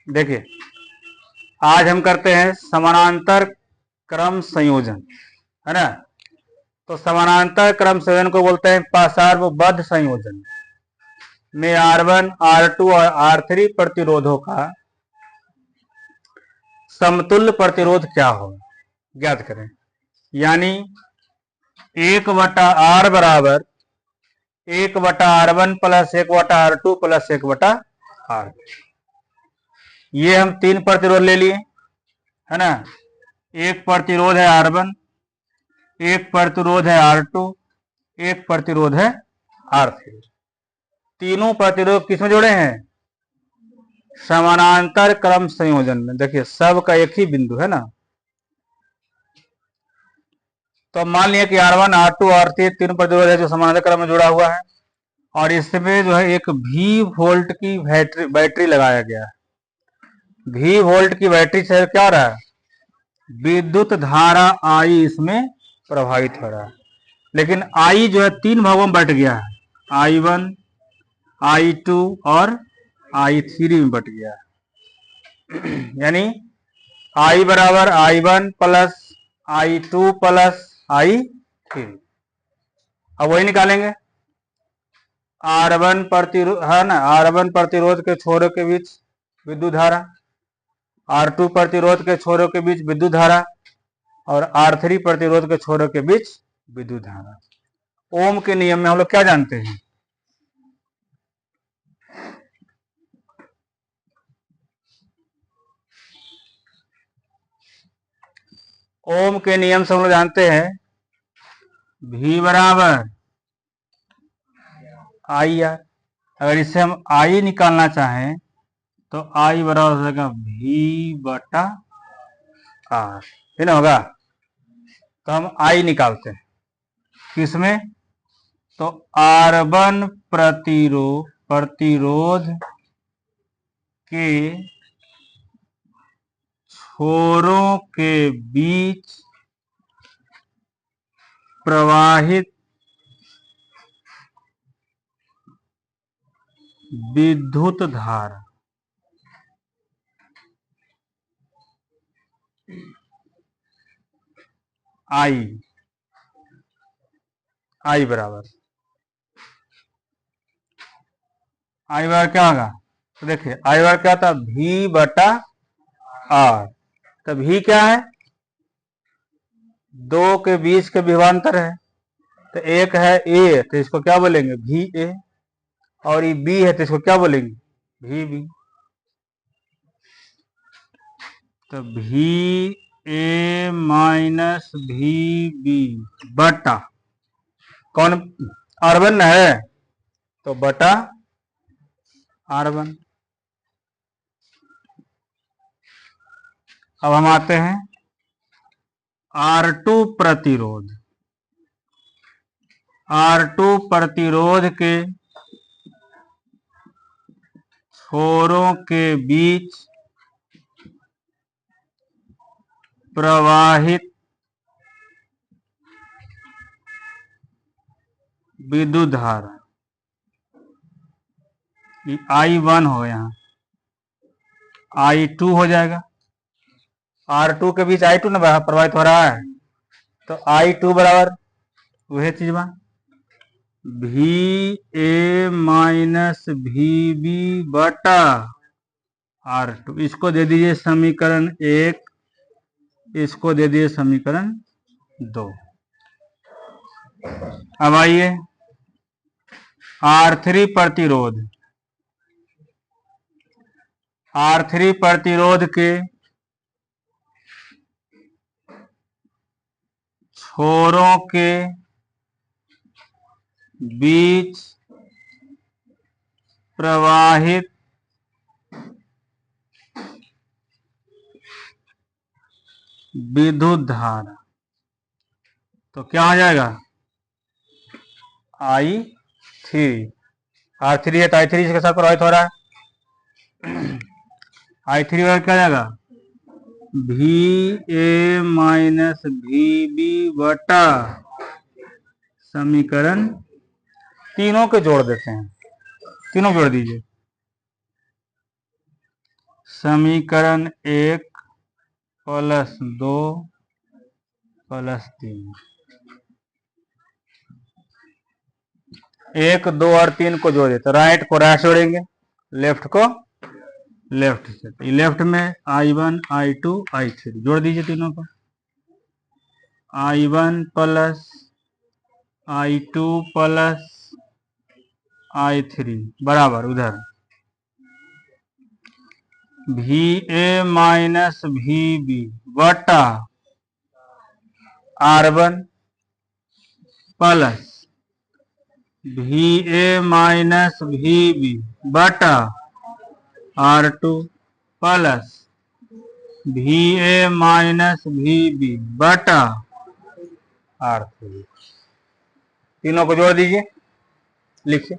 देखिए, आज हम करते हैं समानांतर क्रम संयोजन, है ना। तो समानांतर क्रम संयोजन को बोलते हैं पार्श्वबद्ध संयोजन में R1, R2 और R3 प्रतिरोधों का समतुल्य प्रतिरोध क्या होगा, ज्ञात करें। यानी 1/R बराबर 1/R1 plus 1/R2 plus 1/R। ये हम 3 प्रतिरोध ले लिए, है ना। एक प्रतिरोध है R1, एक प्रतिरोध है R2, एक प्रतिरोध है R3। तीनों प्रतिरोध किसमें जोड़े हैं? समानांतर क्रम संयोजन में। देखिए, सब का एक ही बिंदु है ना। तो मान लिया कि R1, R2, R3 तीन प्रतिरोध है जो समानांतर क्रम में जुड़ा हुआ है, और इसमें जो है एक V वोल्ट की बैटरी लगाया गया है। V वोल्ट की बैटरी से क्या हो रहा है? विद्युत धारा I इसमें प्रभावित हो रहा है। लेकिन I जो है 3 भागों में बट गया है, I1, I2 और I3 में बट गया है। यानी I बराबर I1 plus I2 plus I3। अब वही निकालेंगे। R1 प्रतिरोध है ना, R1 प्रतिरोध के छोरों के बीच विद्युत धारा, R2 प्रतिरोध के छोरों के बीच विद्युत धारा और R3 प्रतिरोध के छोरों के बीच विद्युत धारा। ओम के नियम में हम लोग क्या जानते हैं? ओम के नियम से हम लोग जानते हैं V बराबर I R। अगर इससे हम I निकालना चाहें तो I बराबर हो जाएगा V/R, है ना, होगा। तो हम I निकालते हैं किसमें? तो R1 प्रतिरोध के छोरों के बीच प्रवाहित विद्युत धारा I बराबर क्या होगा? तो देखिए I बराबर क्या था? V/R। तो V क्या है? 2 के बीच के विभवांतर है। तो एक है A, तो इसको क्या बोलेंगे? VA। और ये B है तो इसको क्या बोलेंगे? VB। तो VA माइनस VB बटा कौन? R1 है तो बटा R1। अब हम आते हैं R2 प्रतिरोध। R2 प्रतिरोध के छोरों के बीच प्रवाहित विद्युत धारा I1 हो, यहाँ I2 हो जाएगा। R2 के बीच I2 ना प्रवाहित हो रहा है, तो I2 बराबर वही चीज बा VA माइनस VB बटा R2। इसको दे दीजिए समीकरण 1, इसको दे दिए समीकरण 2। अब आइए R3 प्रतिरोध। R3 प्रतिरोध के छोरों के बीच प्रवाहित विद्युत धारा तो क्या हो जाएगा? I3। R3 है तो I3 इसके साथ प्रवाहित हो रहा है। I3 क्या जाएगा? VA माइनस VB बटा समीकरण, तीनों के जोड़ देते हैं, तीनों जोड़ दीजिए। समीकरण 1 प्लस 2 प्लस 3, 1 2 और 3 को जोड़ देते, राइट को राइट जोड़ेंगे, लेफ्ट को लेफ्ट से। लेफ्ट में I1 I2 I3 जोड़ दीजिए तीनों को। I1 plus I2 plus I3 बराबर उधर VA माइनस VB बटा R1 plus VA minus VB बटा R2 plus VA minus VB बटा R3। तीनों को जोड़ दीजिए, लिखिए।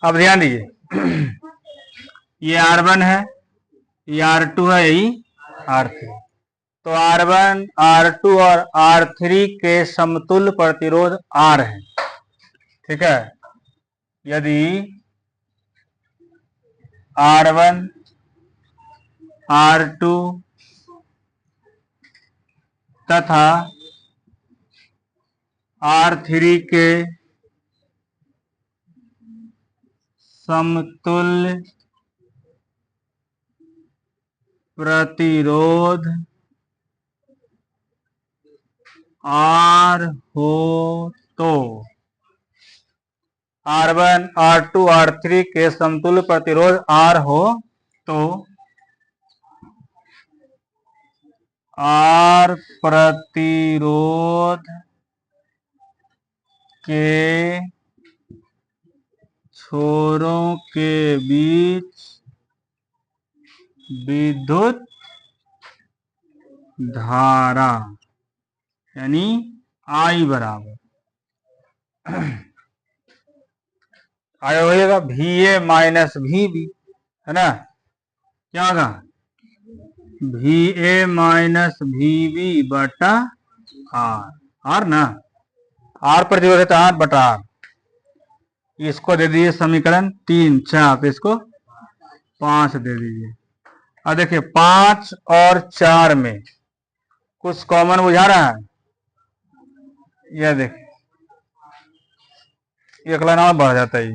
अब ध्यान दीजिए, ये R1 है, ये R2 है, यही R3। तो R1 R2 और R3 के समतुल्य प्रतिरोध R है, ठीक है। यदि R1 R2 तथा R3 के समतुल्य प्रतिरोध R हो तो R1 R2 R3 के समतुल्य प्रतिरोध R हो तो R प्रतिरोध के छोरों के बीच विद्युत धारा यानी I बराबर आया होगा VA माइनस VB, है ना। क्या होगा VA माइनस VB बटा R ना, R प्रतिरोध है तो R बटा R। इसको दे दीजिए समीकरण 3 चाप, इसको 5 दे दीजिए। अब देखिए 5 और 4 में कुछ कॉमन बुझा रहा है, यह देखिए एक लाइन और बढ़ जाता है,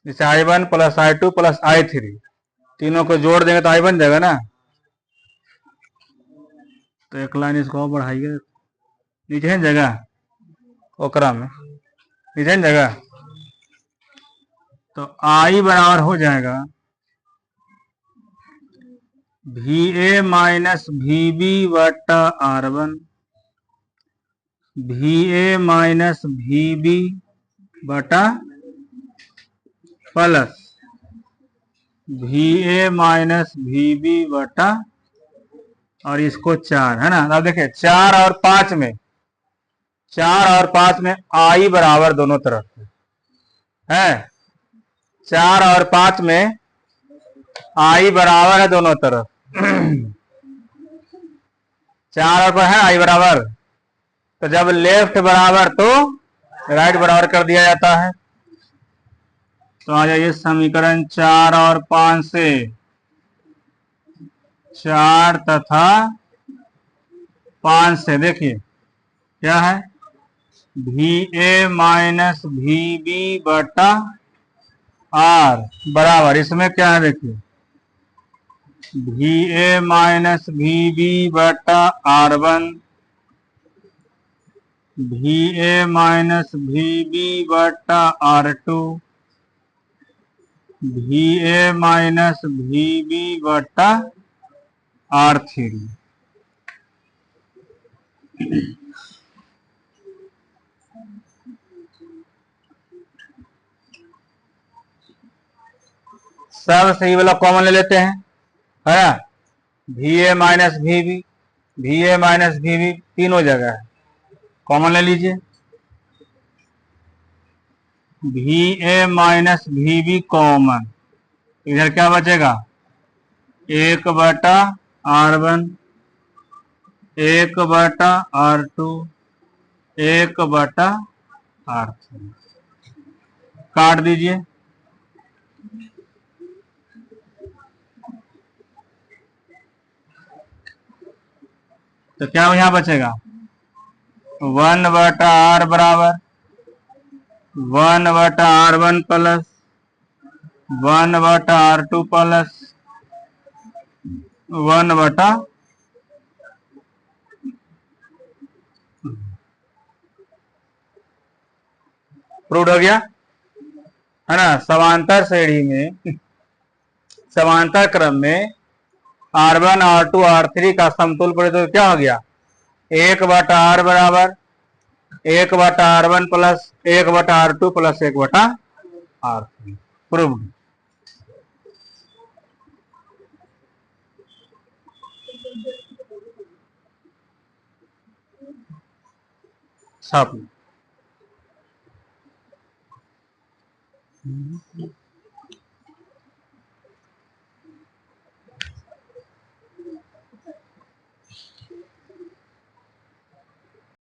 जैसे I1 plus I2 plus I3, तीनों को जोड़ देंगे तो I बन जाएगा ना। तो एक लाइन इसको और बढ़ाइए, नीचे है जगह ओकरा में, नीचे है जगह, तो I बराबर हो जाएगा VA माइनस VB बटा R1, VA माइनस VB बटा प्लस VA माइनस VB बटा और इसको 4, है ना। अब देखिए 4 और 5 में, 4 और 5 में I बराबर दोनों तरफ है, 4 और 5 में I बराबर है दोनों तरफ। 4 और 5 है I बराबर, तो जब लेफ्ट बराबर तो राइट बराबर कर दिया जाता है। तो आ जाइए समीकरण 4 और 5 से, 4 तथा 5 से देखिए क्या है VA माइनस VB बटा R बराबर, इसमें क्या है देखिए VA माइनस VB बटा R1, VA माइनस VB बटा R2, VA माइनस VB बटा R3। सब सही वाला कॉमन ले लेते हैं, है ना। VA minus VB, VA minus VB तीनों जगह है, कॉमन ले लीजिए। VA माइनस VB कॉमन, इधर क्या बचेगा 1 बटा R1, 1 बटा R2 1/R3। काट दीजिए। तो क्या यहां बचेगा, 1/R बराबर 1/R1 plus 1/R2 plus 1/। Prove हो गया है ना। समांतर श्रेणी में, समांतर क्रम में R1 R2 R3 का समतुल्य प्रतिरोध क्या हो गया, 1/R बराबर 1/R1 plus 1/R2 plus 1/R3। Prove. छाप